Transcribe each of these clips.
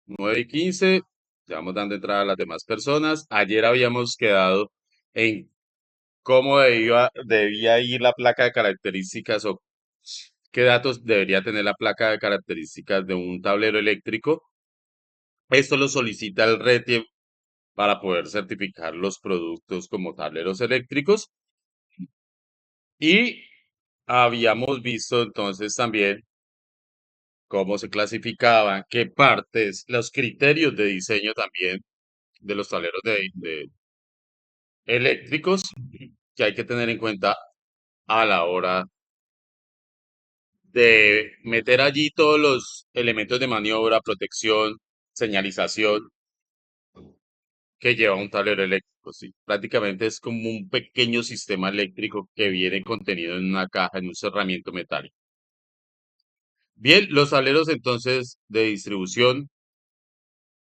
9:15, ya vamos dando entrada a las demás personas. Ayer habíamos quedado en cómo debía ir la placa de características o qué datos debería tener la placa de características de un tablero eléctrico. Esto lo solicita el RETIE para poder certificar los productos como tableros eléctricos. Y habíamos visto entonces también cómo se clasificaban, qué partes, los criterios de diseño también de los tableros eléctricos que hay que tener en cuenta a la hora de meter allí todos los elementos de maniobra, protección, señalización que lleva un tablero eléctrico, ¿sí? Prácticamente es como un pequeño sistema eléctrico que viene contenido en una caja, en un cerramiento metálico. Bien, los tableros entonces de distribución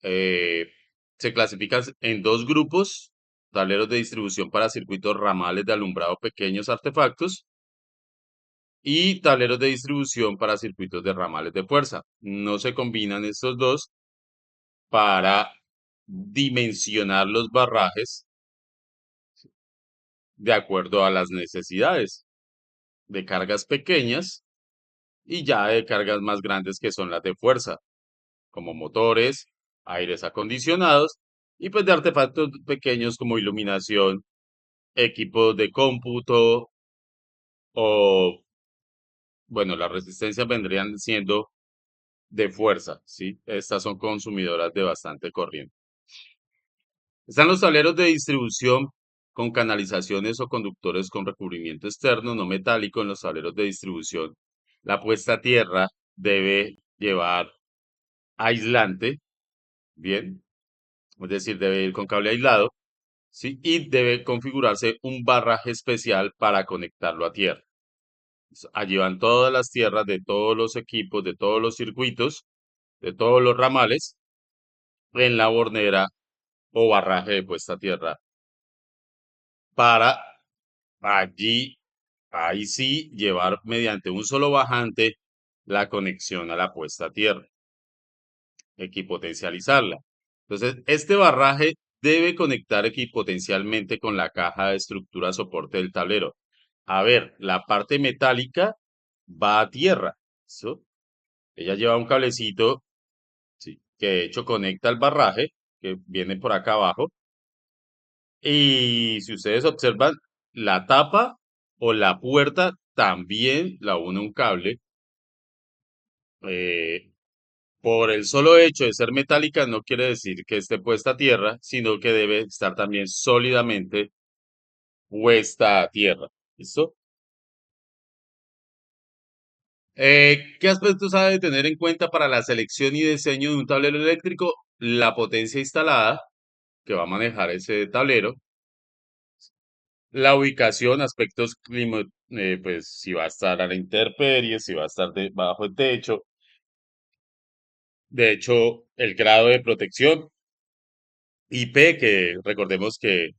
eh, se clasifican en dos grupos: tableros de distribución para circuitos ramales de alumbrado pequeños artefactos y tableros de distribución para circuitos de ramales de fuerza. No se combinan estos dos para dimensionar los barrajes de acuerdo a las necesidades de cargas pequeñas y ya de cargas más grandes que son las de fuerza, como motores, aires acondicionados y pues de artefactos pequeños como iluminación, equipos de cómputo o, bueno, las resistencias vendrían siendo de fuerza, ¿sí? Estas son consumidoras de bastante corriente. Están los tableros de distribución con canalizaciones o conductores con recubrimiento externo no metálico. En los tableros de distribución, la puesta a tierra debe llevar aislante, bien, es decir, debe ir con cable aislado, ¿sí? Y debe configurarse un barraje especial para conectarlo a tierra. Allí van todas las tierras de todos los equipos, de todos los circuitos, de todos los ramales, en la bornera o barraje de puesta a tierra para allí, ahí sí, llevar mediante un solo bajante la conexión a la puesta a tierra, equipotencializarla. Entonces, este barraje debe conectar equipotencialmente con la caja de estructura soporte del tablero. A ver, la parte metálica va a tierra, ¿sí? Ella lleva un cablecito, sí, que de hecho conecta el barraje, que viene por acá abajo. Y si ustedes observan, la tapa o la puerta también la une un cable. eh, por el solo hecho de ser metálica no quiere decir que esté puesta a tierra, sino que debe estar también sólidamente puesta a tierra. ¿Listo? ¿Qué aspectos ha de tener en cuenta para la selección y diseño de un tablero eléctrico? La potencia instalada que va a manejar ese tablero, la ubicación, aspectos pues si va a estar a la intemperie, si va a estar debajo del techo. De hecho, el grado de protección IP, que recordemos que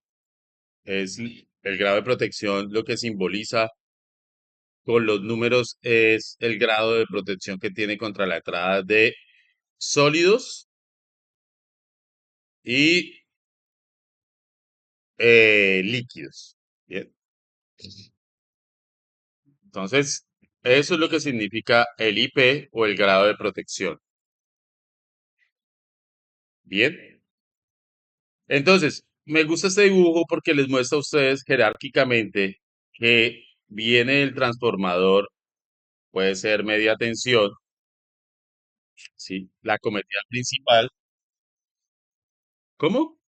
es el grado de protección, lo que simboliza con los números es el grado de protección que tiene contra la entrada de sólidos y líquidos. Bien. Entonces, eso es lo que significa el IP o el grado de protección. Bien. Entonces, me gusta este dibujo porque les muestra a ustedes jerárquicamente que viene el transformador, puede ser media tensión, ¿sí? La cometida principal. ¿Cómo?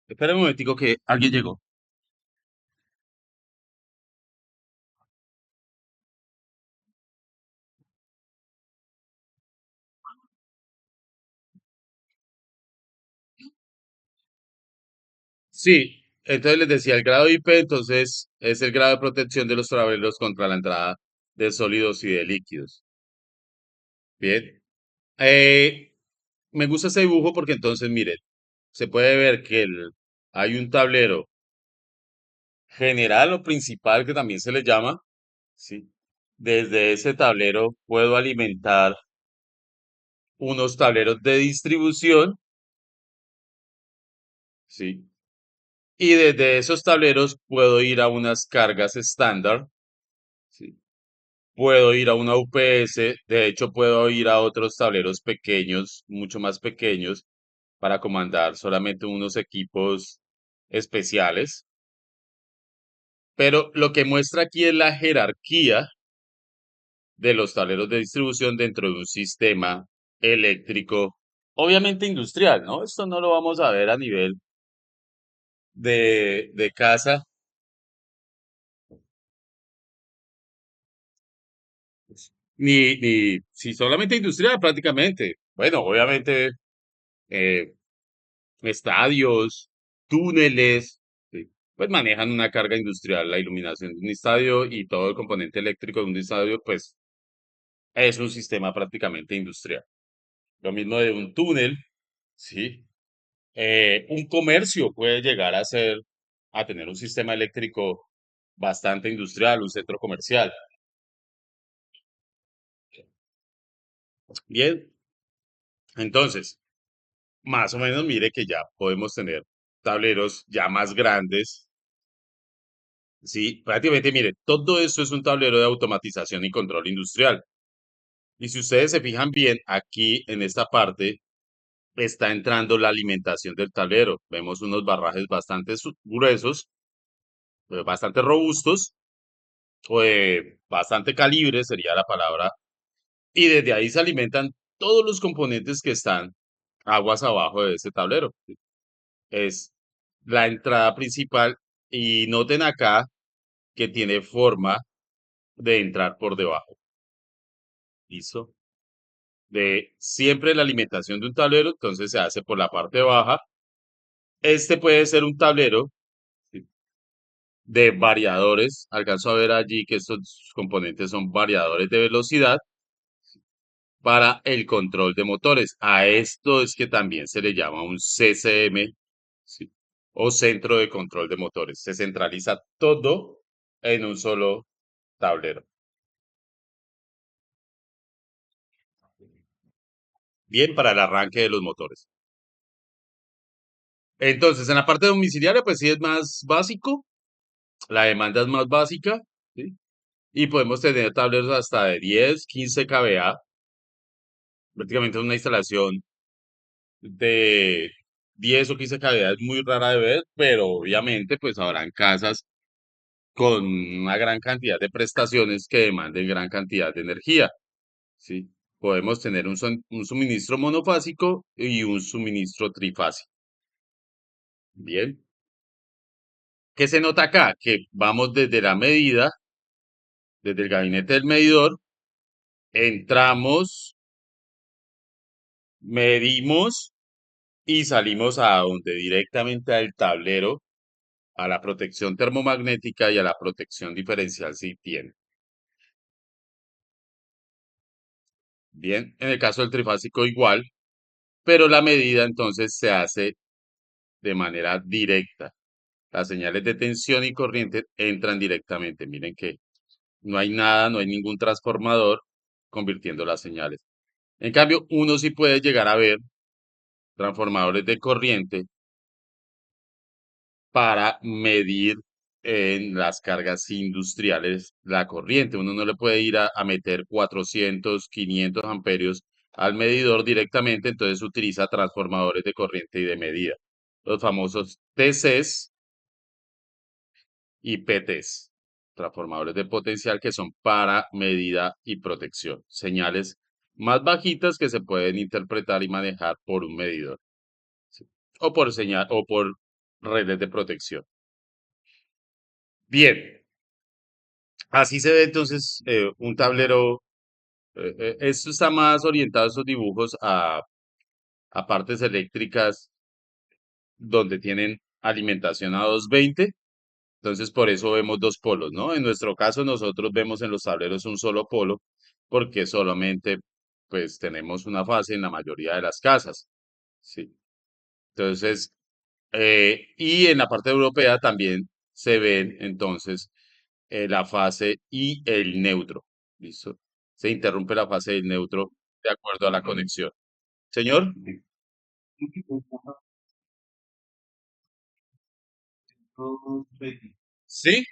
Espera un momentico que alguien llegó. Sí, entonces les decía, el grado IP, entonces es el grado de protección de los tableros contra la entrada de sólidos y de líquidos. Bien. Eh, Me gusta ese dibujo porque entonces, miren, se puede ver que hay un tablero general o principal que también se le llama, ¿sí? Desde ese tablero puedo alimentar unos tableros de distribución, ¿sí? Y desde esos tableros puedo ir a unas cargas estándar, ¿sí? Puedo ir a una UPS, de hecho puedo ir a otros tableros pequeños, mucho más pequeños, para comandar solamente unos equipos especiales. Pero lo que muestra aquí es la jerarquía de los tableros de distribución dentro de un sistema eléctrico, obviamente industrial, ¿no? Esto no lo vamos a ver a nivel de casa, ni si solamente industrial prácticamente. Bueno, obviamente eh, estadios, túneles, sí, pues manejan una carga industrial, la iluminación de un estadio y todo el componente eléctrico de un estadio, pues es un sistema prácticamente industrial. Lo mismo de un túnel, ¿sí? Un comercio puede llegar a tener un sistema eléctrico bastante industrial, un centro comercial. Bien, entonces, más o menos mire que ya podemos tener tableros ya más grandes. Sí, prácticamente, mire, todo esto es un tablero de automatización y control industrial. Y si ustedes se fijan bien, aquí en esta parte está entrando la alimentación del tablero. Vemos unos barrajes bastante gruesos, bastante robustos, o de bastante calibre sería la palabra. Y desde ahí se alimentan todos los componentes que están aguas abajo de ese tablero. Es la entrada principal. Y noten acá que tiene forma de entrar por debajo. ¿Listo? De siempre la alimentación de un tablero, entonces se hace por la parte baja. Este puede ser un tablero, ¿sí?, de variadores. Alcanzo a ver allí que estos componentes son variadores de velocidad para el control de motores. A esto es que también se le llama un CCM, ¿sí?, o centro de control de motores. Se centraliza todo en un solo tablero. Bien, para el arranque de los motores. Entonces, en la parte domiciliaria, pues sí es más básico, la demanda es más básica, ¿sí? Y podemos tener tableros hasta de 10, 15 kVA. Prácticamente es una instalación de 10 o 15 kVA, es muy rara de ver, pero obviamente pues habrán casas con una gran cantidad de prestaciones que demanden gran cantidad de energía, ¿sí? Podemos tener un suministro monofásico y un suministro trifásico. Bien. ¿Qué se nota acá? Que vamos desde la medida, desde el gabinete del medidor, entramos, medimos y salimos a donde directamente al tablero, a la protección termomagnética y a la protección diferencial si tiene. Bien, en el caso del trifásico igual, pero la medida entonces se hace de manera directa. Las señales de tensión y corriente entran directamente. Miren que no hay nada, no hay ningún transformador convirtiendo las señales. En cambio, uno sí puede llegar a ver transformadores de corriente para medir en las cargas industriales la corriente. Uno no le puede ir a meter 400, 500 amperios al medidor directamente, entonces utiliza transformadores de corriente y de medida. Los famosos TCs y PTs, transformadores de potencial que son para medida y protección. Señales más bajitas que se pueden interpretar y manejar por un medidor, ¿sí?, o por señal o por redes de protección. Bien, así se ve entonces un tablero. Esto está más orientado, estos dibujos, a partes eléctricas donde tienen alimentación a 220. Entonces, por eso vemos dos polos, ¿no? En nuestro caso, nosotros vemos en los tableros un solo polo, porque solamente, pues, tenemos una fase en la mayoría de las casas, ¿sí? Entonces, y en la parte europea también se ven, entonces, la fase y el neutro. Listo. Se interrumpe la fase del neutro de acuerdo a la conexión. Señor, ¿sí?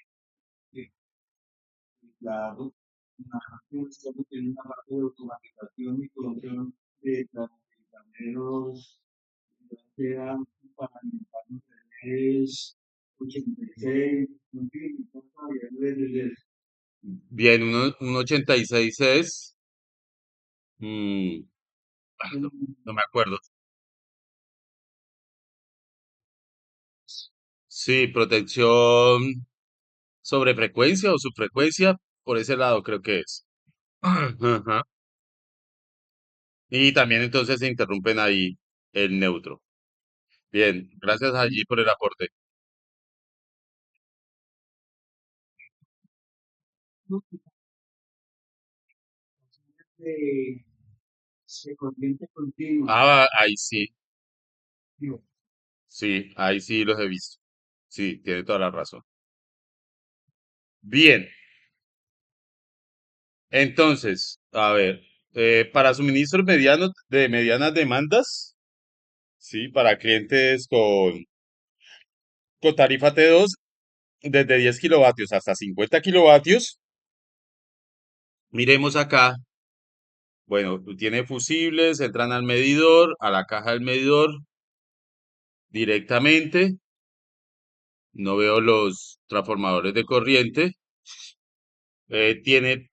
Bien, un 86 es... mm, no me acuerdo. Sí, protección sobre frecuencia o subfrecuencia, por ese lado creo que es. Ajá. Y también entonces se interrumpen ahí el neutro. Bien, gracias allí por el aporte. Ah, ahí sí, sí, ahí sí los he visto. Sí, tiene toda la razón. Bien, entonces, a ver, para suministros medianos de medianas demandas, sí, para clientes con tarifa T2 desde 10 kilovatios hasta 50 kilovatios, miremos acá. Bueno, tú tienes fusibles, entran al medidor, a la caja del medidor directamente. No veo los transformadores de corriente. Tiene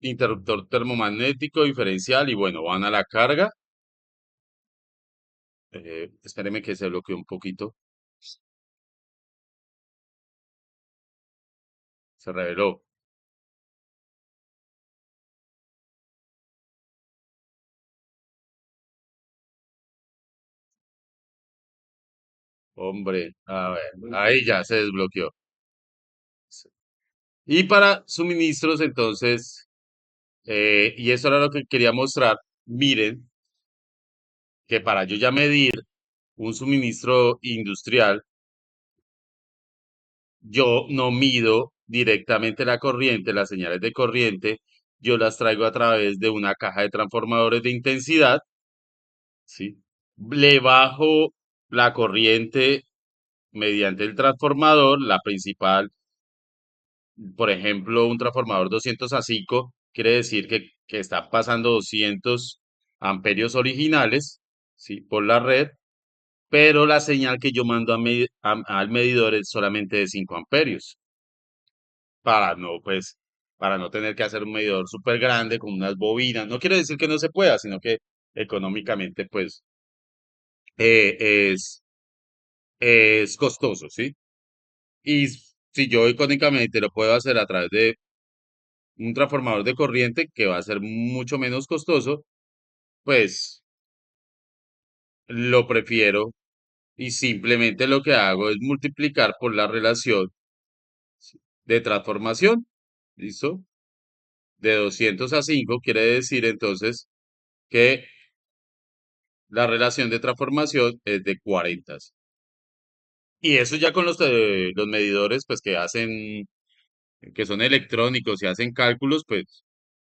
interruptor termomagnético diferencial y bueno, van a la carga. Espéreme que se bloqueó un poquito. Se reveló. Hombre, a ver, ahí ya se desbloqueó. Y para suministros, entonces, y eso era lo que quería mostrar. Miren que para yo ya medir un suministro industrial, yo no mido directamente la corriente, las señales de corriente, yo las traigo a través de una caja de transformadores de intensidad, ¿sí? Le bajo la corriente mediante el transformador, la principal, por ejemplo, un transformador 200 a 5, quiere decir que está pasando 200 amperios originales, ¿sí? Por la red, pero la señal que yo mando al medidor es solamente de 5 amperios, para no, pues, para no tener que hacer un medidor súper grande con unas bobinas. No quiere decir que no se pueda, sino que económicamente, pues, eh, es, es costoso, ¿sí? Y si yo económicamente lo puedo hacer a través de un transformador de corriente que va a ser mucho menos costoso, pues lo prefiero y simplemente lo que hago es multiplicar por la relación de transformación. ¿Listo? De 200 a 5 quiere decir entonces que la relación de transformación es de 40. Y eso ya con los medidores, pues que hacen, que son electrónicos y hacen cálculos, pues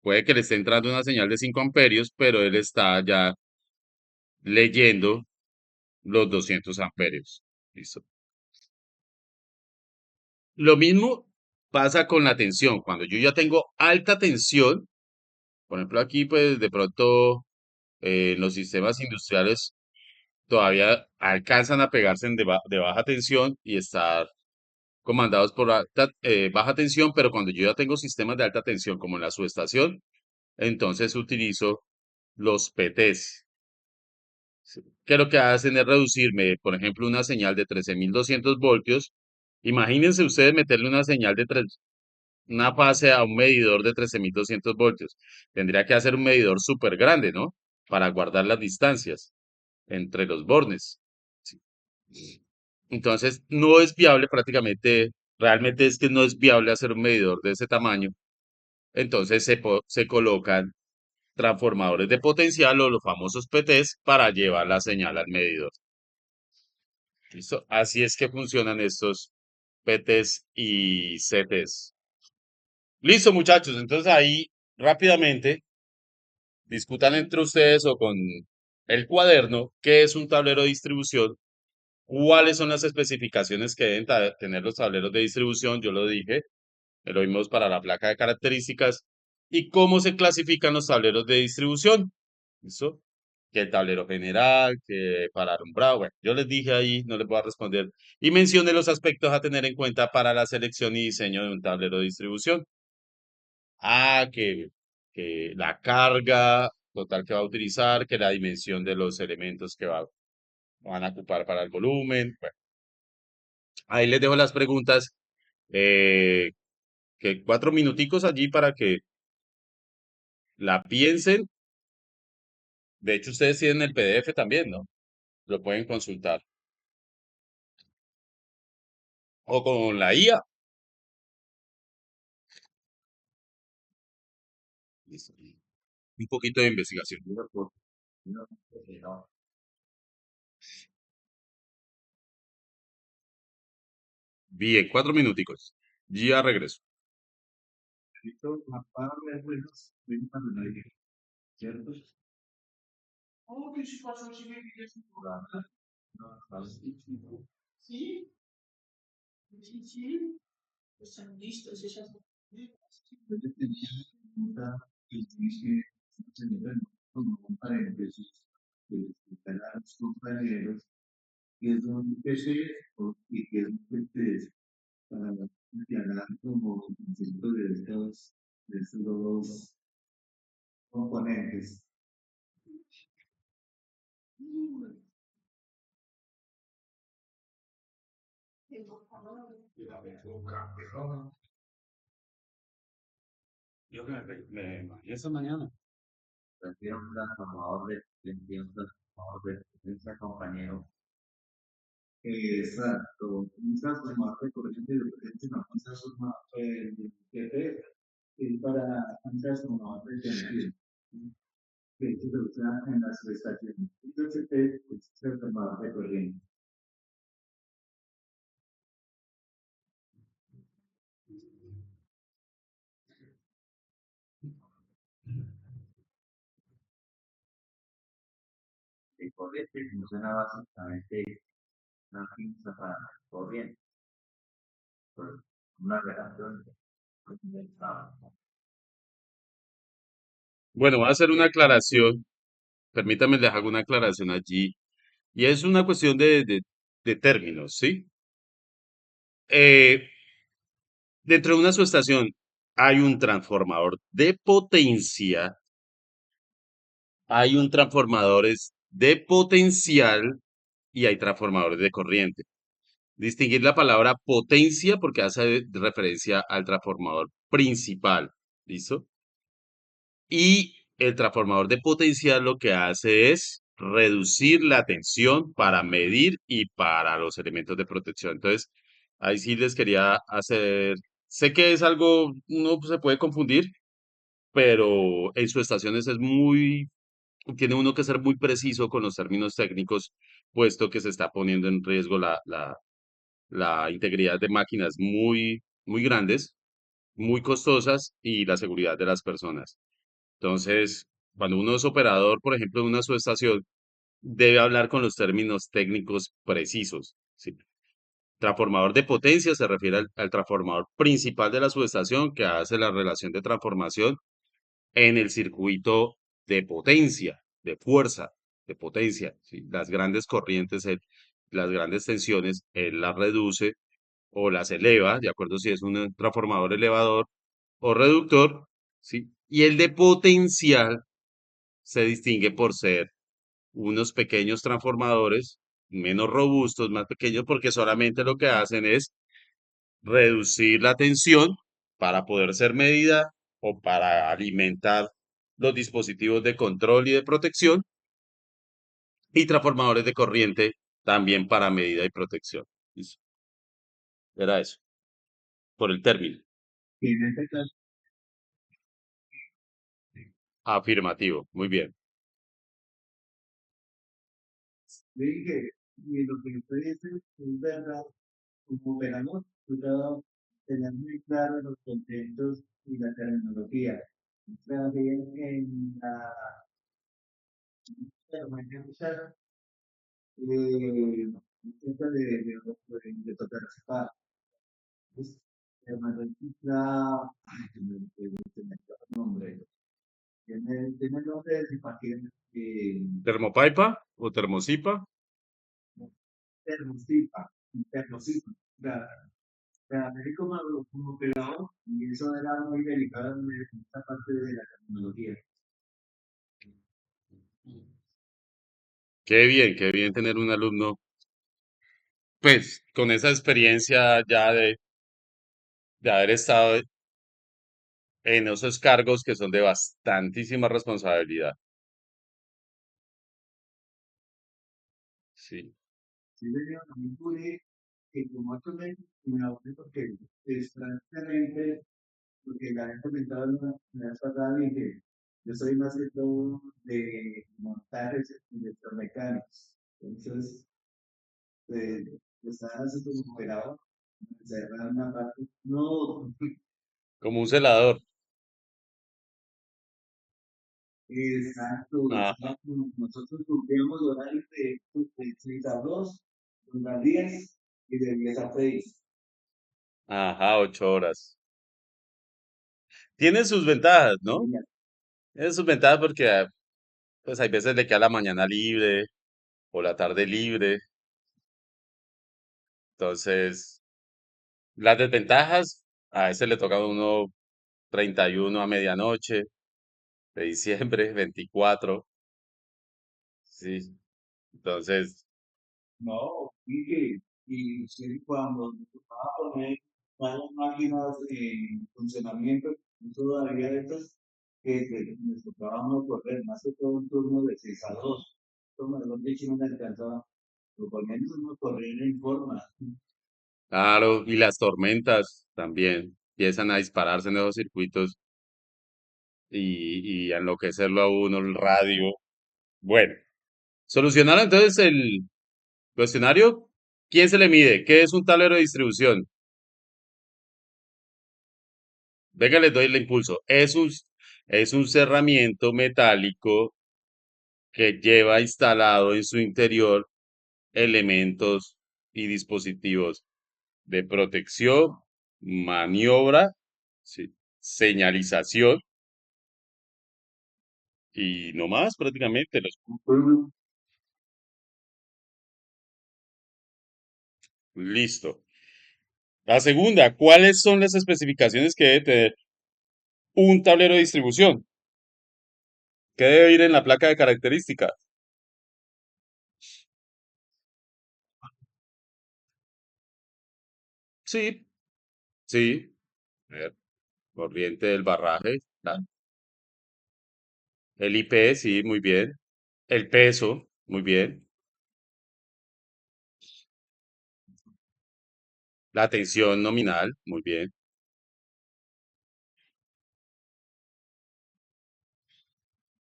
puede que le esté entrando una señal de 5 amperios, pero él está ya leyendo los 200 amperios. ¿Listo? Lo mismo pasa con la tensión. Cuando yo ya tengo alta tensión, por ejemplo aquí, pues de pronto los sistemas industriales todavía alcanzan a pegarse de baja tensión y estar comandados por baja tensión, pero cuando yo ya tengo sistemas de alta tensión como en la subestación, entonces utilizo los PTs, ¿sí? Que lo que hacen es reducirme, por ejemplo, una señal de 13.200 voltios. Imagínense ustedes meterle una señal de una fase a un medidor de 13.200 voltios. Tendría que hacer un medidor súper grande, ¿no? Para guardar las distancias entre los bornes. ¿Sí? Entonces, no es viable prácticamente, realmente es que no es viable hacer un medidor de ese tamaño. Entonces, se colocan transformadores de potencial o los famosos PTs para llevar la señal al medidor. ¿Listo? Así es que funcionan estos PTs y CTs. Listo, muchachos. Entonces ahí rápidamente discutan entre ustedes o con el cuaderno qué es un tablero de distribución, cuáles son las especificaciones que deben tener los tableros de distribución, yo lo dije, lo vimos para la placa de características, y cómo se clasifican los tableros de distribución. ¿Listo? Que el tablero general, que para alumbrado, bueno, yo les dije ahí, no les voy a responder, y mencioné los aspectos a tener en cuenta para la selección y diseño de un tablero de distribución. Ah, que la carga total que va a utilizar, que la dimensión de los elementos que van a ocupar para el volumen. Bueno, ahí les dejo las preguntas. eh, que 4 minuticos allí para que la piensen. De hecho, ustedes tienen el PDF también, ¿no? Lo pueden consultar. O con la IA. Listo. Un poquito de investigación. Bien, 4 minuticos. Ya regreso. Yo me imagino esa mañana. Bueno, voy a hacer una aclaración. Permítame, les hago una aclaración allí. Y es una cuestión de términos, ¿sí? Eh, Dentro de una subestación hay un transformador de potencia, hay un transformadores de potencial y hay transformadores de corriente. Distinguir la palabra potencia porque hace referencia al transformador principal, ¿listo? Y el transformador de potencial lo que hace es reducir la tensión para medir y para los elementos de protección. Entonces, ahí sí les quería hacer, sé que es algo, uno se puede confundir, pero en sus estaciones es muy, tiene uno que ser muy preciso con los términos técnicos, puesto que se está poniendo en riesgo la integridad de máquinas muy grandes, muy costosas y la seguridad de las personas. Entonces, cuando uno es operador, por ejemplo, de una subestación, debe hablar con los términos técnicos precisos. ¿Sí? Transformador de potencia se refiere al transformador principal de la subestación que hace la relación de transformación en el circuito de potencia, de fuerza, de potencia. ¿Sí? Las grandes corrientes, las grandes tensiones, él las reduce o las eleva, de acuerdo si es un transformador elevador o reductor, ¿sí? Y el de potencial se distingue por ser unos pequeños transformadores, menos robustos, más pequeños, porque solamente lo que hacen es reducir la tensión para poder ser medida o para alimentar los dispositivos de control y de protección y transformadores de corriente también para medida y protección. Listo. Era eso, por el término. Afirmativo, muy bien. También en la permanencia intenta de participar. Es permanencia, ay, se me escapa el nombre. Tiene el nombre de Zipaquirá, ¿Termopaipa o termosipa? Tecnocipa, Tecnocipa, claro. Así como pelado, y eso era muy delicado en esta parte de la tecnología. Qué bien tener un alumno, pues, con esa experiencia ya de haber estado en esos cargos que son de bastantísima responsabilidad. Sí. Sí, venía también pude, que como esto me ahorré porque es prácticamente, porque la gente comentado en la vez pasada y que yo soy más que todo de montajes electromecánicos. Entonces, pues, estaban así como operado, cerrar una parte. No, Como un celador. exacto, Ajá. exacto. Nosotros cumplíamos horarios de 6 a 2, de 10 y de 10 a 6. Ajá, 8 horas. Tiene sus ventajas, ¿no? Y Tiene sus ventajas porque, pues, hay veces le queda la mañana libre o la tarde libre. Entonces, las desventajas, a veces le toca a uno 31 a medianoche de diciembre, 24. Sí. Entonces, no, y sí, cuando nos tocaba poner todas las máquinas en funcionamiento, todavía de estas que nos tocábamos correr, más que todo un turno de 6 a 2. Como mejor dicho, no me alcanzaba, pero por lo menos uno correr en forma. claro, y las tormentas también empiezan a dispararse en esos circuitos y a enloquecerlo a uno el radio. Bueno, solucionaron entonces el cuestionario. ¿Quién se le mide? ¿Qué es un tablero de distribución? Venga, les doy el impulso. Es un cerramiento metálico que lleva instalado en su interior elementos y dispositivos de protección, maniobra, sí, señalización y no más prácticamente. Listo. La segunda, ¿cuáles son las especificaciones que debe tener un tablero de distribución? ¿Qué debe ir en la placa de características? Sí, sí. A ver, corriente del barraje. El IP, sí, muy bien. El peso, muy bien. La tensión nominal, muy bien.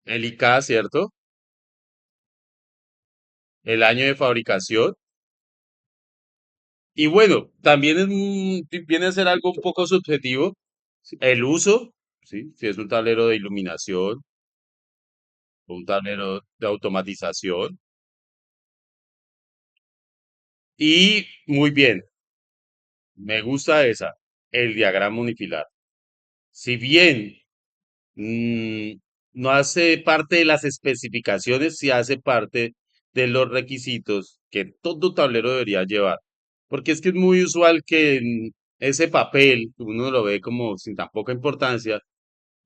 El IK, ¿cierto? El año de fabricación. Y bueno, también viene a ser algo un poco subjetivo. Sí, el uso, ¿sí? Si es un tablero de iluminación, un tablero de automatización. Y muy bien, me gusta esa, el diagrama unifilar. Si bien mm, no hace parte de las especificaciones, sí hace parte de los requisitos que todo tablero debería llevar. Porque es que es muy usual que en ese papel, uno lo ve como sin tan poca importancia,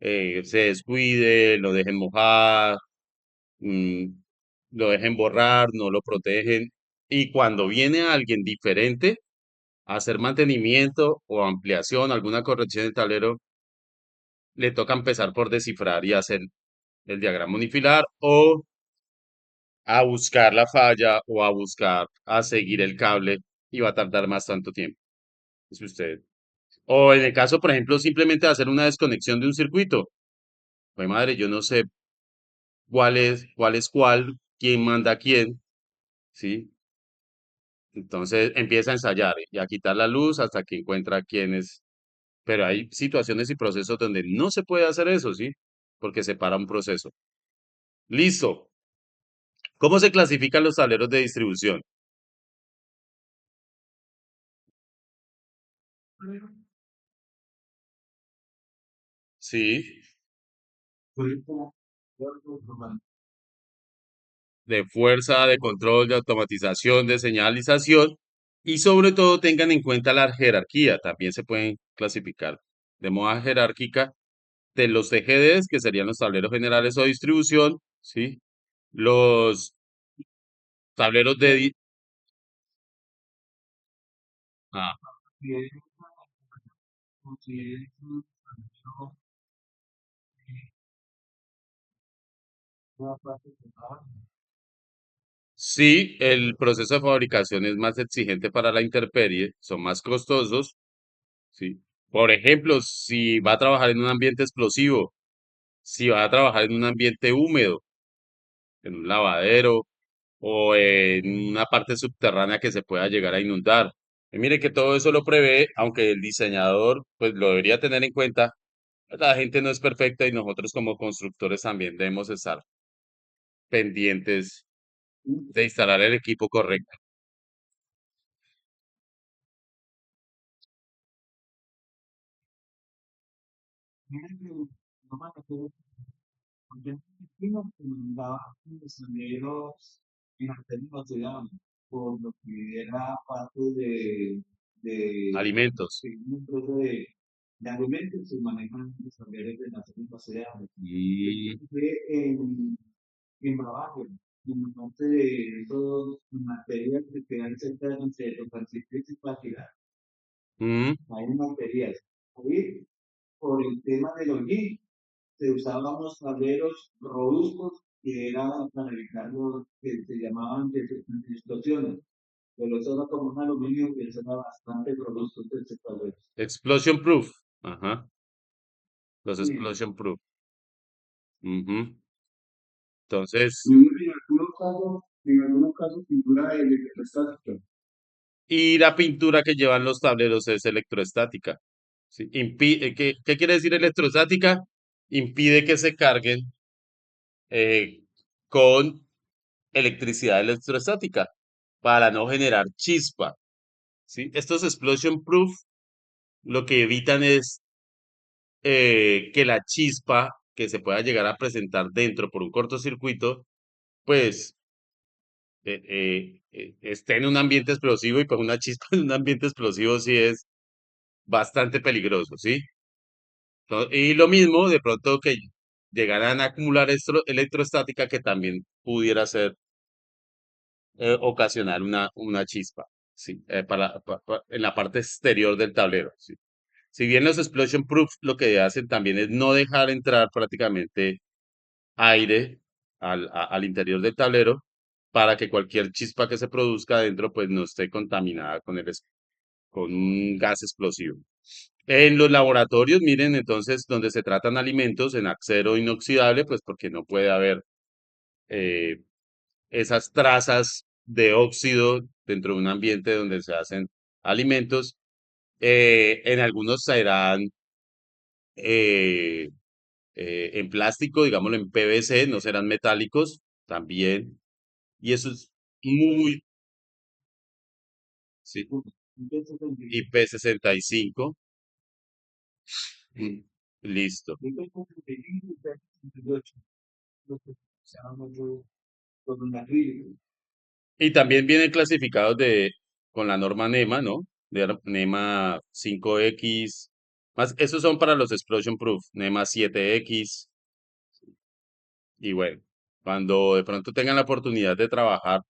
se descuide, lo dejen mojar, mm, lo dejen borrar, no lo protegen. Y cuando viene alguien diferente a hacer mantenimiento o ampliación, alguna corrección del tablero, le toca empezar por descifrar y hacer el diagrama unifilar o a buscar la falla o a buscar a seguir el cable y va a tardar más tanto tiempo. Es usted. O en el caso, por ejemplo, simplemente hacer una desconexión de un circuito. Pues madre, yo no sé cuál, quién manda a quién, ¿sí? Entonces empieza a ensayar y a quitar la luz hasta que encuentra quién es Pero hay situaciones y procesos donde no se puede hacer eso, ¿sí? Porque se para un proceso. Listo. ¿Cómo se clasifican los tableros de distribución? Sí, Ahorita, yo, normal. de fuerza, de control, de automatización, de señalización y sobre todo tengan en cuenta la jerarquía. También se pueden clasificar de modo jerárquica de los TGDs, que serían los tableros generales o distribución, ¿sí? Los tableros de... Ah, Si es, si es un tablero, una parte que va, sí, el proceso de fabricación es más exigente para la intemperie, son más costosos, ¿sí? Por ejemplo, si va a trabajar en un ambiente explosivo, si va a trabajar en un ambiente húmedo, en un lavadero o en una parte subterránea que se pueda llegar a inundar. Y mire que todo eso lo prevé, aunque el diseñador pues lo debería tener en cuenta. La gente no es perfecta y nosotros como constructores también debemos estar pendientes de instalar el equipo correcto. miren que no me acuerdo, porque en Argentina se mandaba los tableros en Argentina no se daban, por lo que era parte Alimentos. de una empresa de alimentos se manejan los tableros de Naciones Oceánicas. Y, Fue en Bavaria, y en parte de esos materiales que quedan cerca de San Francisco y Zipaquirá, mm, hay materiales. Ahí, por el tema del hollín, se usaban unos tableros robustos que eran para evitar los que se llamaban explosiones. Pero eso era como un aluminio que eso era bastante robusto ese tablero. explosion proof. Ajá. Los Sí. explosion proof. Ujú. Entonces, Y en algunos casos, pintura electrostática. y la pintura que llevan los tableros es electrostática. ¿Sí? ¿Qué quiere decir electrostática? Impide que se carguen eh, con electricidad electrostática para no generar chispa. ¿Sí? Estos explosion proof lo que evitan es que la chispa que se pueda llegar a presentar dentro por un cortocircuito, pues esté en un ambiente explosivo y pues una chispa en un ambiente explosivo sí es bastante peligroso, ¿sí? Y lo mismo, de pronto que llegaran a acumular electrostática que también pudiera ser ocasionar una chispa, ¿sí? En la parte exterior del tablero, ¿sí? Si bien los explosion proof lo que hacen también es no dejar entrar prácticamente aire al interior del tablero para que cualquier chispa que se produzca adentro pues no esté contaminada con un gas explosivo. En los laboratorios, miren, entonces, donde se tratan alimentos en acero inoxidable, pues porque no puede haber eh, esas trazas de óxido dentro de un ambiente donde se hacen alimentos. En algunos serán eh, en plástico, digámoslo en PVC, no serán metálicos también. Y eso es muy, sí, Entonces, IP65. Mm, listo. IP65 y IP68, lo que se llama mucho con un acrílico. Y también vienen clasificados con la norma NEMA, ¿no? NEMA 5X. Más, esos son para los explosion proof, NEMA 7X. Y bueno, cuando de pronto tengan la oportunidad de trabajar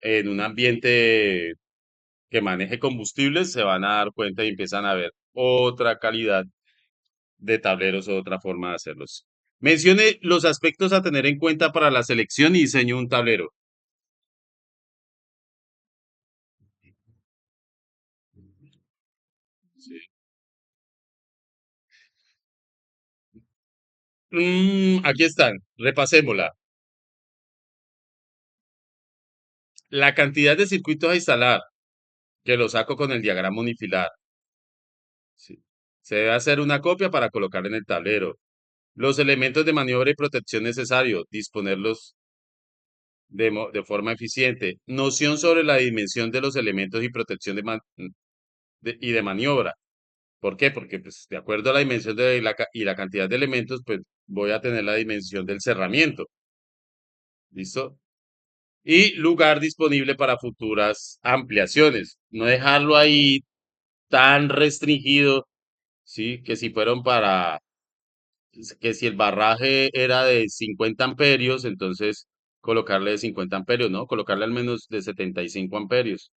en un ambiente que maneje combustibles, se van a dar cuenta y empiezan a ver otra calidad de tableros o otra forma de hacerlos. Mencione los aspectos a tener en cuenta para la selección y diseño de un tablero. Sí. Aquí están, repasémosla. La cantidad de circuitos a instalar, que lo saco con el diagrama unifilar. ¿sí? Se debe hacer una copia para colocar en el tablero. Los elementos de maniobra y protección necesarios, disponerlos de forma eficiente. Noción sobre la dimensión de los elementos y protección y de maniobra. ¿Por qué? Porque pues, de acuerdo a la dimensión y la cantidad de elementos, pues voy a tener la dimensión del cerramiento. ¿Listo? Y lugar disponible para futuras ampliaciones. No dejarlo ahí tan restringido, ¿sí? Que si fueron que si el barraje era de 50 amperios, entonces colocarle de 50 amperios, ¿no? Colocarle al menos de 75 amperios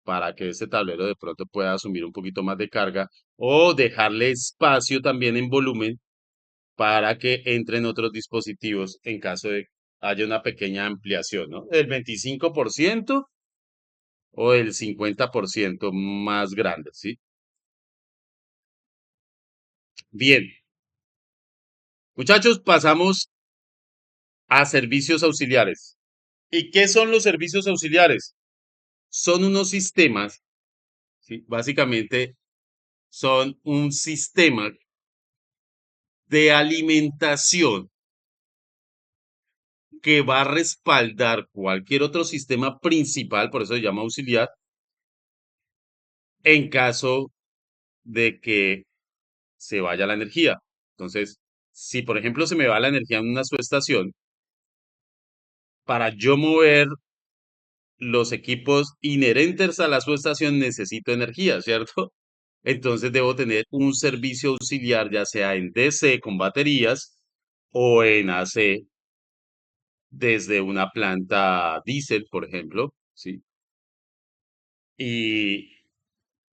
para que este tablero de pronto pueda asumir un poquito más de carga o dejarle espacio también en volumen para que entren otros dispositivos en caso de haya una pequeña ampliación, ¿no? El 25% o el 50% más grande, ¿sí? Bien, muchachos, pasamos a servicios auxiliares. ¿Y qué son los servicios auxiliares? Son unos sistemas, ¿sí? Básicamente son un sistema de alimentación que va a respaldar cualquier otro sistema principal, por eso se llama auxiliar, en caso de que se vaya la energía. Entonces, si por ejemplo se me va la energía en una subestación, para yo mover los equipos inherentes a la subestación necesito energía, ¿cierto? Entonces debo tener un servicio auxiliar, ya sea en DC con baterías o en AC desde una planta diésel, por ejemplo, ¿sí? Y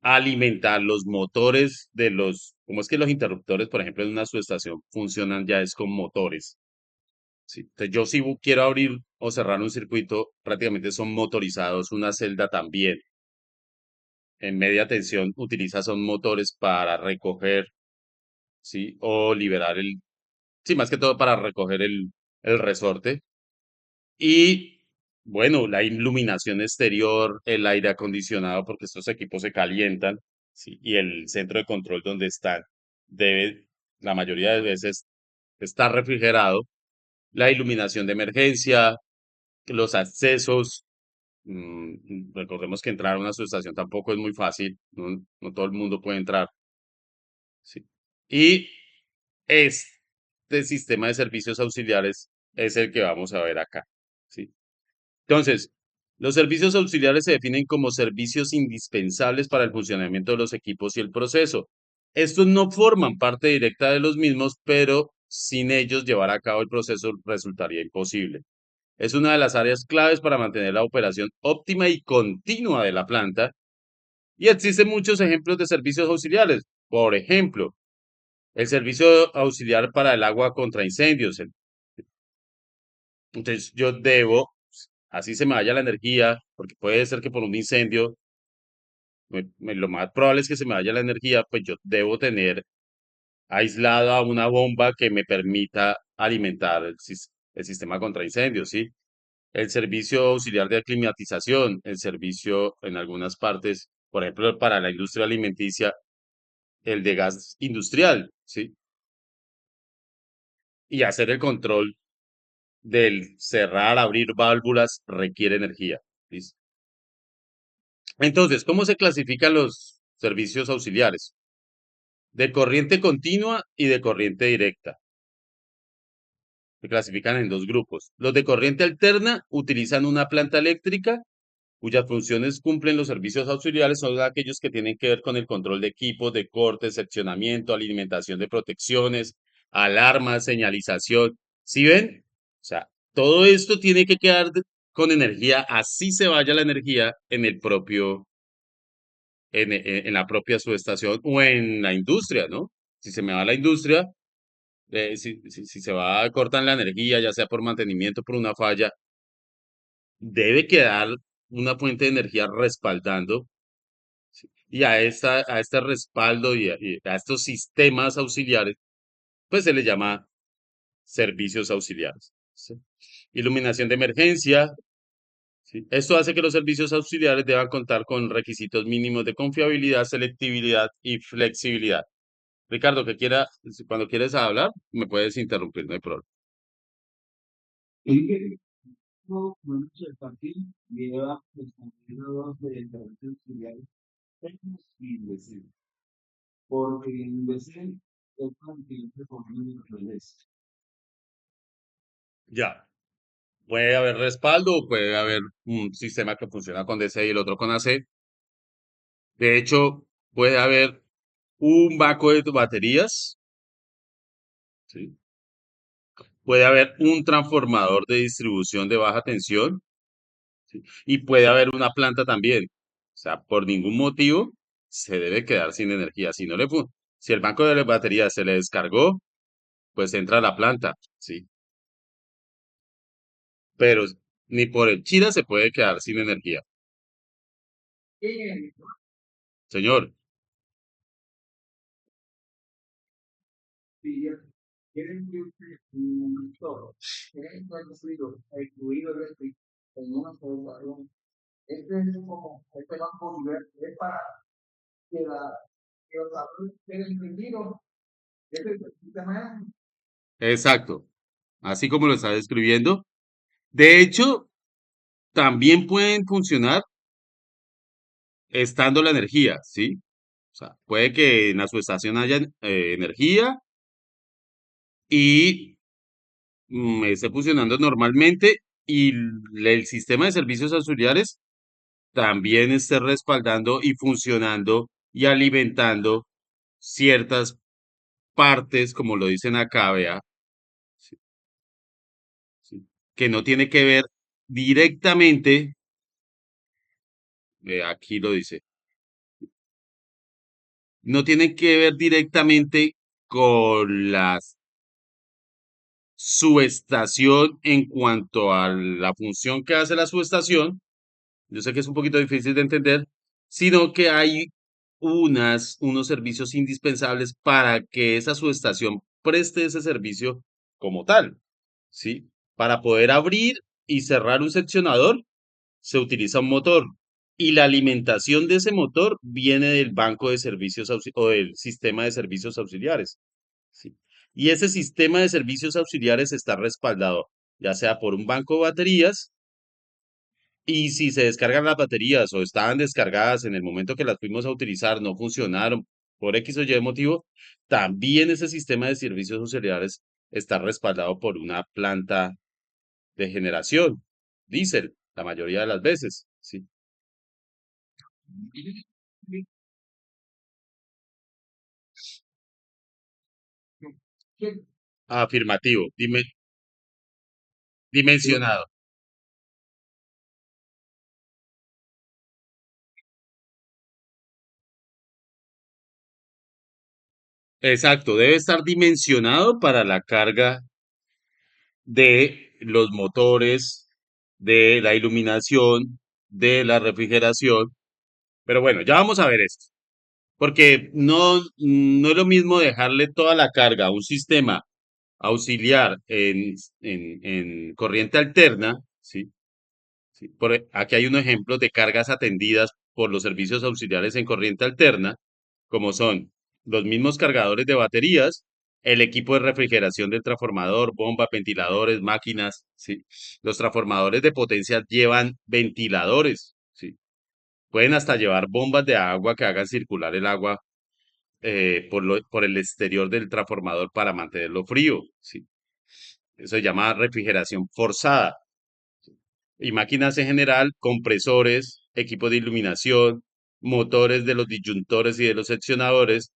alimentar los motores como es que los interruptores, por ejemplo, en una subestación funcionan ya es con motores, ¿sí? Entonces yo si quiero abrir o cerrar un circuito, prácticamente son motorizados, una celda también. En media tensión utiliza son motores para recoger, ¿sí? O liberar sí, más que todo para recoger el resorte. Y bueno, la iluminación exterior, el aire acondicionado, porque estos equipos se calientan, ¿sí? Y el centro de control donde están debe, la mayoría de veces, estar refrigerado. La iluminación de emergencia, los accesos. Recordemos que entrar a una subestación tampoco es muy fácil, no, no todo el mundo puede entrar, ¿sí? Y este sistema de servicios auxiliares es el que vamos a ver acá, ¿sí? Entonces, los servicios auxiliares se definen como servicios indispensables para el funcionamiento de los equipos y el proceso. Estos no forman parte directa de los mismos, pero sin ellos llevar a cabo el proceso resultaría imposible. Es una de las áreas claves para mantener la operación óptima y continua de la planta, y existen muchos ejemplos de servicios auxiliares. Por ejemplo, el servicio auxiliar para el agua contra incendios. Entonces, yo debo, así se me vaya la energía, porque puede ser que por un incendio, lo más probable es que se me vaya la energía, pues yo debo tener aislada una bomba que me permita alimentar el sistema contra incendios, ¿sí? El servicio auxiliar de climatización, el servicio en algunas partes, por ejemplo, para la industria alimenticia, el de gas industrial, ¿sí? Y hacer el control del cerrar, abrir válvulas requiere energía, ¿listo? Entonces, ¿cómo se clasifican los servicios auxiliares? De corriente continua y de corriente directa. Se clasifican en dos grupos. Los de corriente alterna utilizan una planta eléctrica cuyas funciones cumplen los servicios auxiliares son aquellos que tienen que ver con el control de equipos, de corte, seccionamiento, alimentación de protecciones, alarmas, señalización. ¿Sí ven? O sea, todo esto tiene que quedar con energía, así se vaya la energía en el propio, en la propia subestación o en la industria, ¿no? Si se me va la industria, si se va, cortan la energía, ya sea por mantenimiento, por una falla, debe quedar una fuente de energía respaldando. ¿Sí? Y a este respaldo y a estos sistemas auxiliares, pues se les llama servicios auxiliares. ¿Sí? Iluminación de emergencia, ¿sí? Esto hace que los servicios auxiliares deban contar con requisitos mínimos de confiabilidad, selectividad y flexibilidad. Ricardo, cuando quieres hablar, me puedes interrumpir, no hay problema. Y que no, el partido lleva establecidos de intervención auxiliares técnicos y imbéciles, porque el imbécil es como que no se pone en los revés. Ya. Puede haber respaldo o puede haber un sistema que funciona con DC y el otro con AC. De hecho, puede haber un banco de baterías, ¿sí? Puede haber un transformador de distribución de baja tensión, ¿sí? Y puede haber una planta también. O sea, por ningún motivo se debe quedar sin energía. Si el banco de las baterías se le descargó, pues entra a la planta, ¿sí? Pero ni por el Chira se puede quedar sin energía. Y Señor, si quieren que un monitor, quieren incluido en una sola. Este es como, este banco nivel es para que, que los adultos queden entendidos. Este es el sistema. exacto. Así como lo está describiendo. De hecho, también pueden funcionar estando la energía, ¿sí? O sea, puede que en la subestación haya energía y esté funcionando normalmente y el sistema de servicios auxiliares también esté respaldando y funcionando y alimentando ciertas partes, como lo dicen acá, vea, sí, sí, que no tiene que ver directamente, aquí lo dice, no tiene que ver directamente con la subestación en cuanto a la función que hace la subestación. Yo sé que es un poquito difícil de entender, sino que hay unos servicios indispensables para que esa subestación preste ese servicio como tal, ¿sí? Para poder abrir y cerrar un seccionador se utiliza un motor y la alimentación de ese motor viene del banco de servicios o del sistema de servicios auxiliares, ¿sí? Y ese sistema de servicios auxiliares está respaldado ya sea por un banco de baterías y si se descargan las baterías o estaban descargadas en el momento que las fuimos a utilizar, no funcionaron por X o Y motivo, también ese sistema de servicios auxiliares está respaldado por una planta de generación, diésel, la mayoría de las veces, ¿sí? Afirmativo, dimensionado. Exacto, debe estar dimensionado para la carga de los motores, de la iluminación, de la refrigeración. Pero bueno, ya vamos a ver esto. Porque no es lo mismo dejarle toda la carga a un sistema auxiliar en corriente alterna, ¿sí? Sí, aquí hay unos ejemplos de cargas atendidas por los servicios auxiliares en corriente alterna, como son los mismos cargadores de baterías, el equipo de refrigeración del transformador, bombas, ventiladores, máquinas, ¿sí? Los transformadores de potencia llevan ventiladores, ¿sí? Pueden hasta llevar bombas de agua que hagan circular el agua por el exterior del transformador para mantenerlo frío, ¿sí? Eso se llama refrigeración forzada. Y máquinas en general, compresores, equipos de iluminación, motores de los disyuntores y de los seccionadores,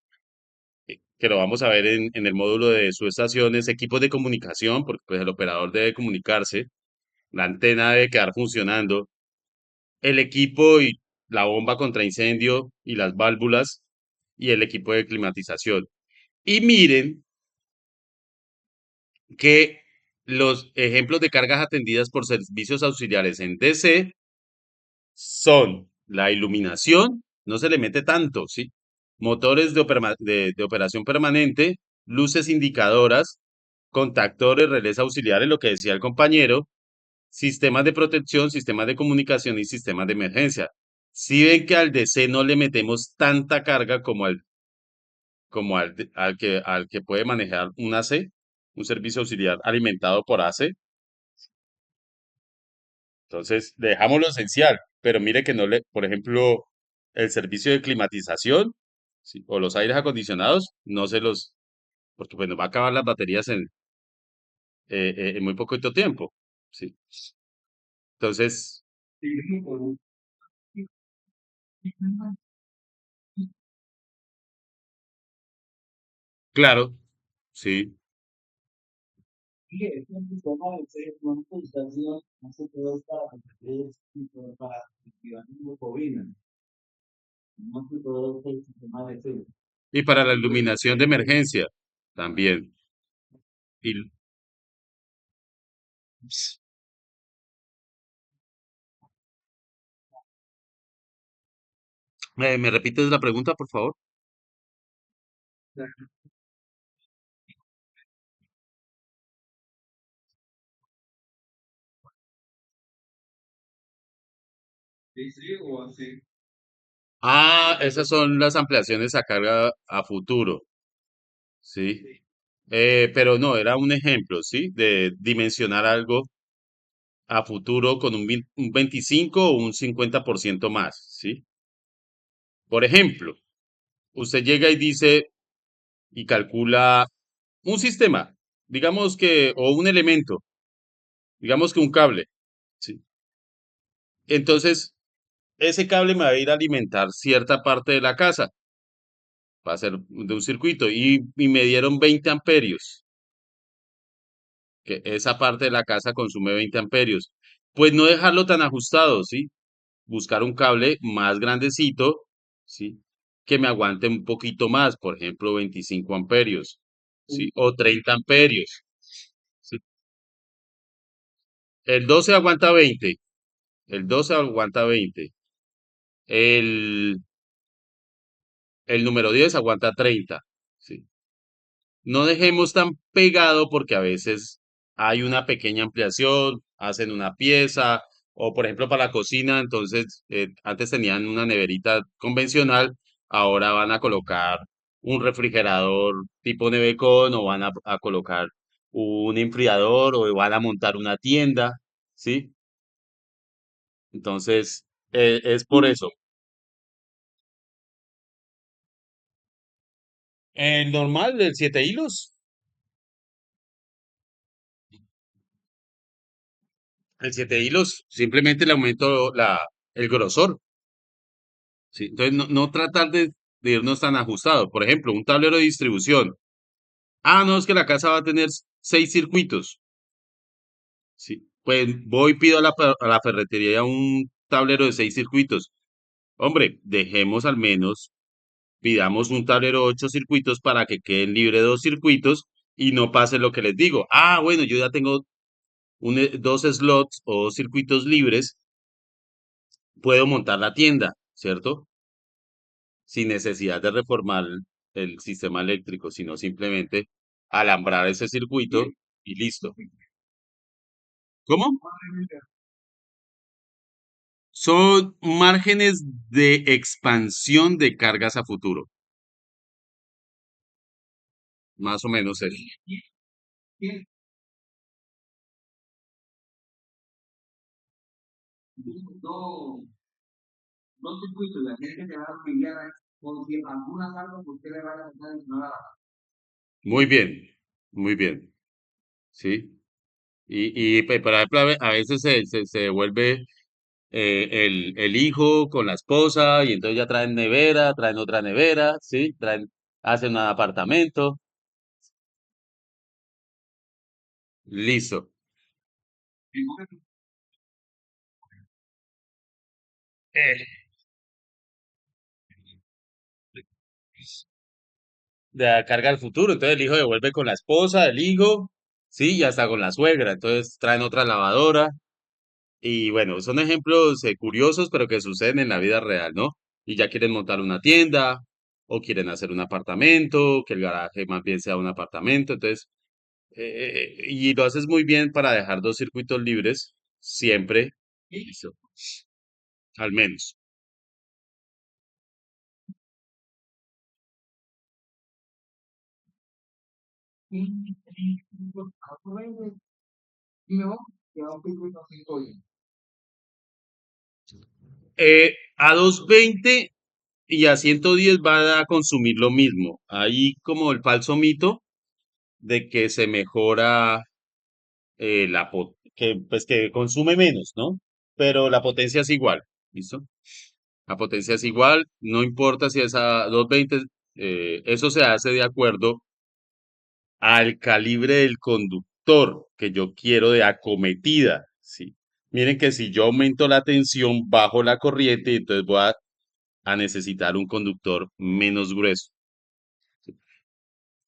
que lo vamos a ver en el módulo de subestaciones, equipos de comunicación, porque pues el operador debe comunicarse, la antena debe quedar funcionando, el equipo y la bomba contra incendio y las válvulas y el equipo de climatización. Y miren que los ejemplos de cargas atendidas por servicios auxiliares en DC son la iluminación, no se le mete tanto, ¿sí? Motores de operación permanente, luces indicadoras, contactores, relés auxiliares, lo que decía el compañero, sistemas de protección, sistemas de comunicación y sistemas de emergencia. Si ven que al DC no le metemos tanta carga al que puede manejar un AC, un servicio auxiliar alimentado por AC. Entonces, dejamos lo esencial, pero mire que no le, por ejemplo, el servicio de climatización, ¿sí? O los aires acondicionados, no se los, porque pues nos va a acabar las baterías en muy poquito tiempo, ¿sí? Entonces, claro, sí. Y es un sistema de monitorización, más que todo es para competir y para activar bobina, más que todo es el sistema de fe. Y para la iluminación de emergencia, también. Y, ¿me repites la pregunta, por favor? Sí, sí, o así. Ah, esas son las ampliaciones a carga a futuro, ¿sí? Pero no, era un ejemplo, ¿sí? De dimensionar algo a futuro con un 25 o un 50% más, ¿sí? Por ejemplo, usted llega y dice y calcula un sistema, digamos que, o un elemento, digamos que un cable, ¿sí? Entonces, ese cable me va a ir a alimentar cierta parte de la casa, va a ser de un circuito, y me dieron 20 amperios, que esa parte de la casa consume 20 amperios. Pues no dejarlo tan ajustado, ¿sí? Buscar un cable más grandecito, ¿sí? Que me aguante un poquito más, por ejemplo, 25 amperios, ¿sí? O 30 amperios, ¿sí? El 12 aguanta 20, el 12 aguanta 20, el, el número 10 aguanta 30, ¿sí? No dejemos tan pegado porque a veces hay una pequeña ampliación, hacen una pieza, o por ejemplo para la cocina, entonces antes tenían una neverita convencional, ahora van a colocar un refrigerador tipo nevecón o van a colocar un enfriador o van a montar una tienda, ¿sí? Entonces es por eso. El normal del 7 hilos, el 7 hilos, simplemente le aumento el grosor. Sí, entonces no tratar de irnos tan ajustados. Por ejemplo, un tablero de distribución. Ah, no, es que la casa va a tener 6 circuitos. Sí, pues voy y pido a la ferretería un tablero de 6 circuitos. Hombre, dejemos al menos, pidamos un tablero de 8 circuitos para que queden libre 2 circuitos y no pase lo que les digo. Ah, bueno, yo ya tengo dos slots o 2 circuitos libres, puedo montar la tienda, ¿cierto? Sin necesidad de reformar el sistema eléctrico, sino simplemente alambrar ese circuito y listo. ¿Cómo? Son márgenes de expansión de cargas a futuro, más o menos eso. No, no circuitos, la gente que va a cambiar con si algunas algo, ¿por qué le van a dejar ignorar? Muy bien, muy bien, ¿sí? Por ejemplo, a veces se devuelve el hijo con la esposa y entonces ya traen nevera, traen otra nevera, ¿sí? Hacen un apartamento, listo. Eh, de la carga al futuro. Entonces el hijo devuelve con la esposa, el hijo, sí, y hasta con la suegra. Entonces traen otra lavadora. Y bueno, son ejemplos curiosos, pero que suceden en la vida real, ¿no? Y ya quieren montar una tienda o quieren hacer un apartamento, que el garaje más bien sea un apartamento. Entonces, y lo haces muy bien para dejar 2 circuitos libres, siempre, listo, al menos. A 220 y a 110 va a consumir lo mismo. Ahí como el falso mito de que se mejora que pues que consume menos, ¿no? Pero la potencia es igual, ¿listo? La potencia es igual, no importa si es a 220, eso se hace de acuerdo al calibre del conductor que yo quiero de acometida, ¿sí? Miren que si yo aumento la tensión, bajo la corriente, entonces voy a necesitar un conductor menos grueso.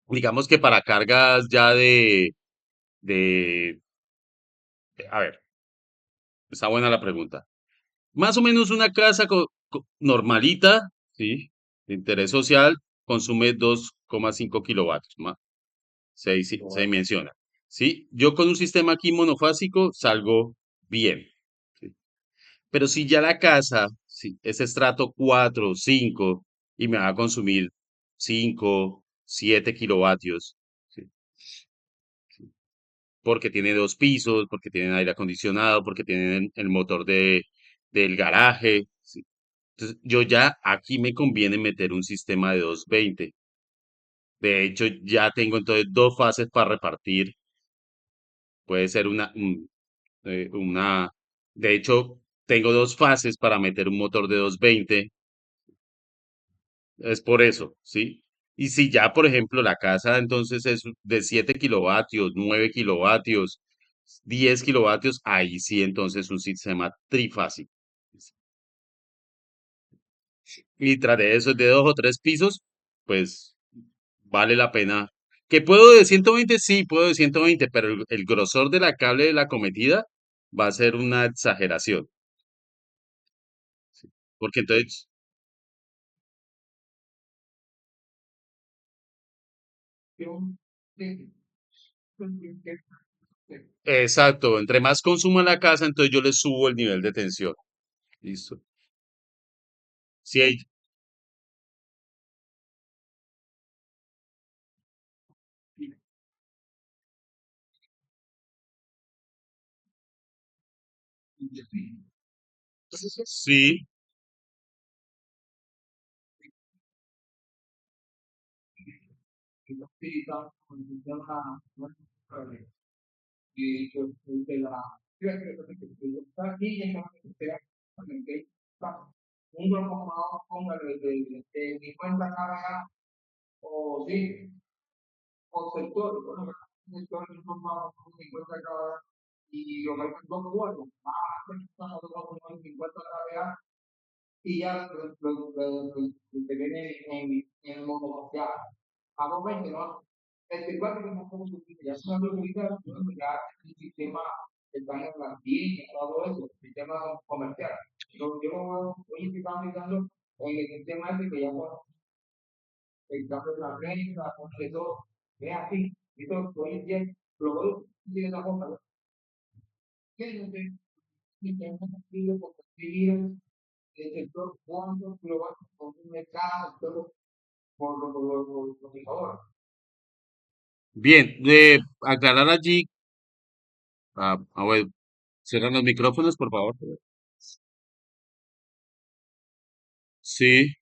Digamos que para cargas ya de, a ver, está buena la pregunta. Más o menos una casa normalita, ¿sí? De interés social, consume 2,5 kilovatios, se dimensiona, ¿sí? Yo con un sistema aquí monofásico salgo bien, ¿sí? Pero si ya la casa, ¿sí? Es estrato 4 o 5 y me va a consumir 5 7 kilovatios, ¿sí? Porque tiene dos pisos, porque tienen aire acondicionado, porque tienen el motor del garaje, ¿sí? Entonces, yo ya aquí me conviene meter un sistema de 220. De hecho, ya tengo entonces dos fases para repartir. Puede ser una, de hecho, tengo dos fases para meter un motor de 220. Es por eso, ¿sí? Y si ya, por ejemplo, la casa entonces es de 7 kilovatios, 9 kilovatios, 10 kilovatios, ahí sí entonces un sistema trifásico. Y tras de eso de dos o tres pisos, pues vale la pena. ¿Que puedo de 120? Sí, puedo de 120, pero el grosor de la cable de la cometida va a ser una exageración. ¿Sí? Porque entonces, exacto, entre más consuma la casa, entonces yo le subo el nivel de tensión. Listo. Si hay- sí, bien, de aclarar allí, ver, cierran los micrófonos, por favor. Sí,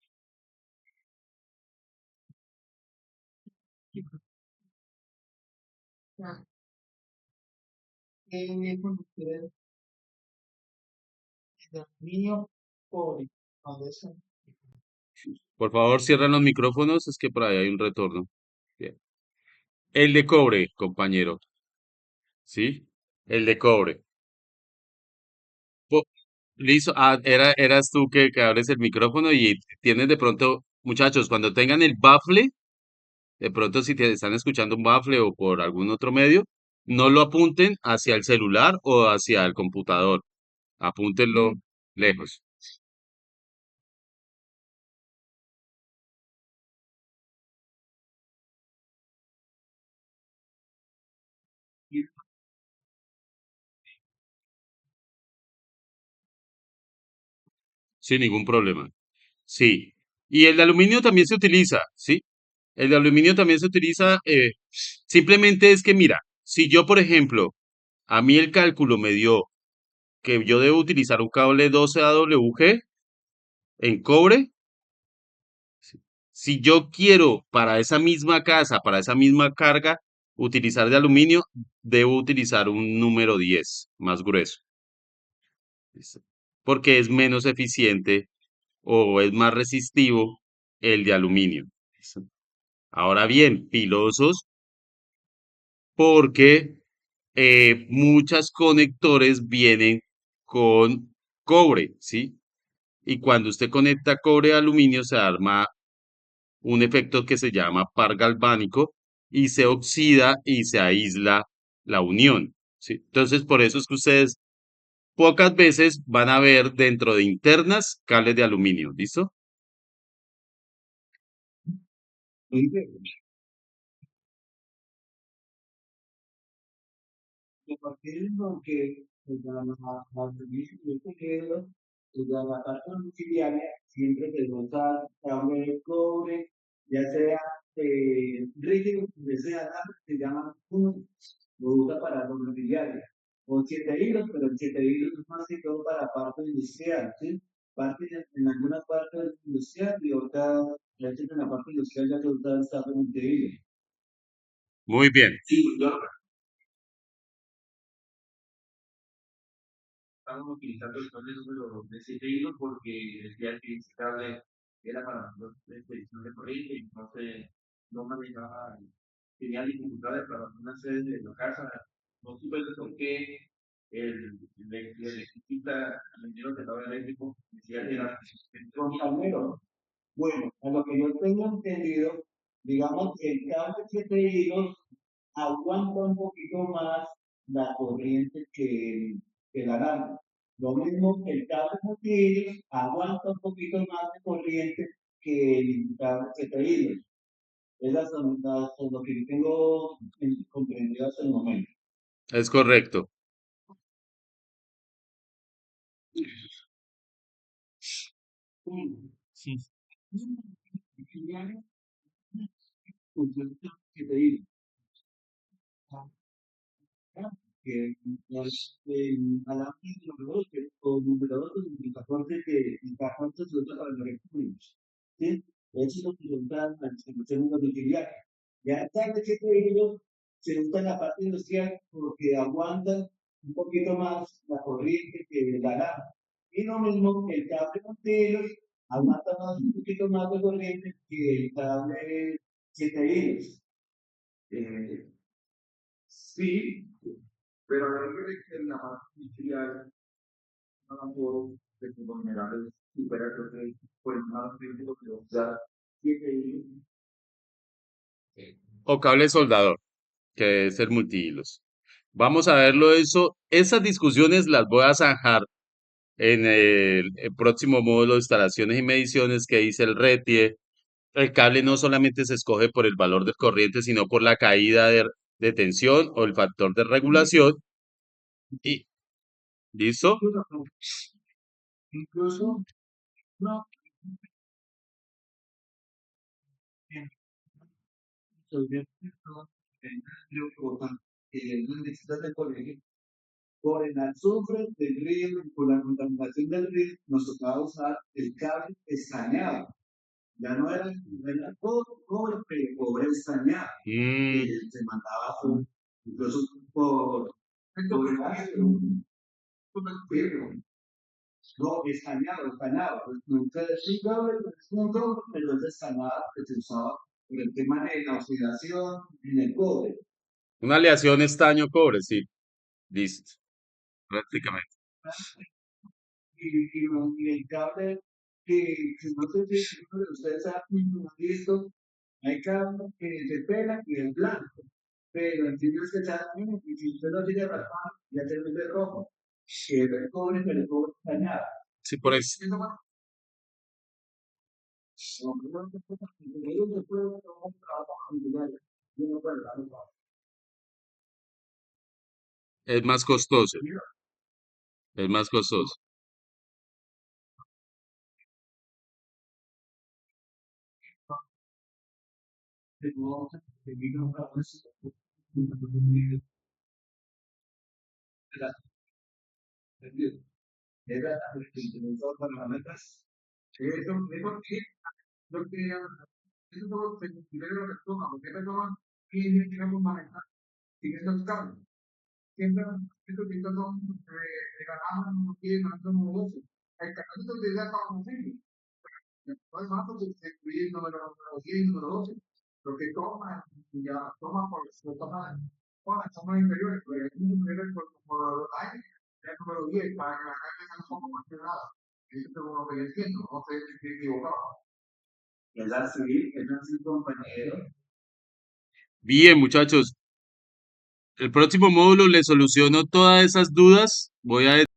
por favor, cierran los micrófonos, es que por ahí hay un retorno. Bien. El de cobre, compañero, ¿sí? El de cobre. Po- Listo, eras tú que abres el micrófono y tienes de pronto, muchachos, cuando tengan el bafle, de pronto si te están escuchando un bafle o por algún otro medio, no lo apunten hacia el celular o hacia el computador, apúntenlo lejos. sin ningún problema. Sí. Y el de aluminio también se utiliza, ¿sí? El de aluminio también se utiliza. Simplemente es que, mira, si yo, por ejemplo, a mí el cálculo me dio que yo debo utilizar un cable 12 AWG en cobre, si yo quiero para esa misma casa, para esa misma carga, utilizar de aluminio, debo utilizar un número 10 más grueso. ¿Listo? Porque es menos eficiente o es más resistivo el de aluminio. ¿Listo? Ahora bien, pilosos, porque muchos conectores vienen con cobre, ¿sí? Y cuando usted conecta cobre a aluminio se arma un efecto que se llama par galvánico y se oxida y se aísla la unión, ¿sí? Entonces, por eso es que ustedes pocas veces van a ver dentro de internas cables de aluminio, ¿listo? Porque la servicio de este quedo, la parte domiciliaria siempre se usa cable de cobre, ya sea rígido, que sea largo, se llama uno, lo usa para domiciliaria. O 7 hilos, pero el 7 hilos es más que todo para parte industrial, ¿sí? Parte en algunas partes industrial y otra, ya en la parte industrial ya se usa exactamente hilo. Muy bien, Sí, yo estamos utilizando el cable número de 7 hilos porque decía que ese cable era para la expedición de corriente y no manejaba, tenía dificultades para una sede de la casa. No supe por qué el electricista, el ingeniero que estaba eléctrico, decía que era con calmero. Bueno, a lo que yo tengo entendido, digamos, el cable 7 hilos aguanta un poquito más la corriente que la lana. Lo mismo que el cable multihilos aguanta un poquito más de corriente que el cable tetrahilos. Esas son lo que yo tengo comprendido hasta el momento. es correcto. Sí. Funciona que te digo. Que es alambre número 2, o número 2 el 14 que el 14 se usa para los electrónicos. ¿Sí? Eso es lo que se usa en la distribución domiciliaria. Ya el cable que te digo se usa en la parte industrial porque aguanta un poquito más la corriente que la lana. Y lo mismo que el cable continuo aguanta más, un poquito más de corriente que el cable 7 hilos. Eh, sí, pero a la vez que la parte industrial no de conglomerados supera que por más tiempo que usar 7 hilos. O cable soldador, que es el multihilos. Vamos a verlo eso. Esas discusiones las voy a zanjar en el próximo módulo de instalaciones y mediciones que dice el RETIE. El cable no solamente se escoge por el valor de corriente, sino por la caída de tensión o el factor de regulación. Y listo. Incluso, no, en de colegio, por el azufre del río, por la contaminación del río, nos tocaba usar el cable estañado. Ya no era cobre, pero cobre estañado. Mm, Se mandaba incluso por el ácido. No, estañado. Entonces, sí, cable, es un tronco, pero es estañado que se usaba por el tema de la oxidación en el cobre. una aleación estaño-cobre, sí. Listo. Prácticamente. Y el cable que no sé si uno de ustedes ha visto, hay cables que se pegan y es blanco, pero en sí no es que sea y si usted lo tiene raspado, ya se vuelve rojo, que es el cobre, pero el cobre dañado. Sí, por eso. Es más costoso. Es más costoso. de nuevo, de vino para eso, era el que utilizó para las letras. Eso que lo que eso todo se considera que toma, porque personas que queremos manejar en estos casos. Siempre estos que son regalados, no quieren hacer un negocio. El caso de ya estamos en no es más porque se incluye el número 10 y número 12. Lo que toma, ya toma por lo toma, bueno, toma inferiores, pero el inferiores por los años, el número 10, para que la gente no somos más que nada. Eso es lo que yo entiendo, no sé si estoy equivocado. Es así, compañero. Bien, muchachos, el próximo módulo les soluciono todas esas dudas. Voy a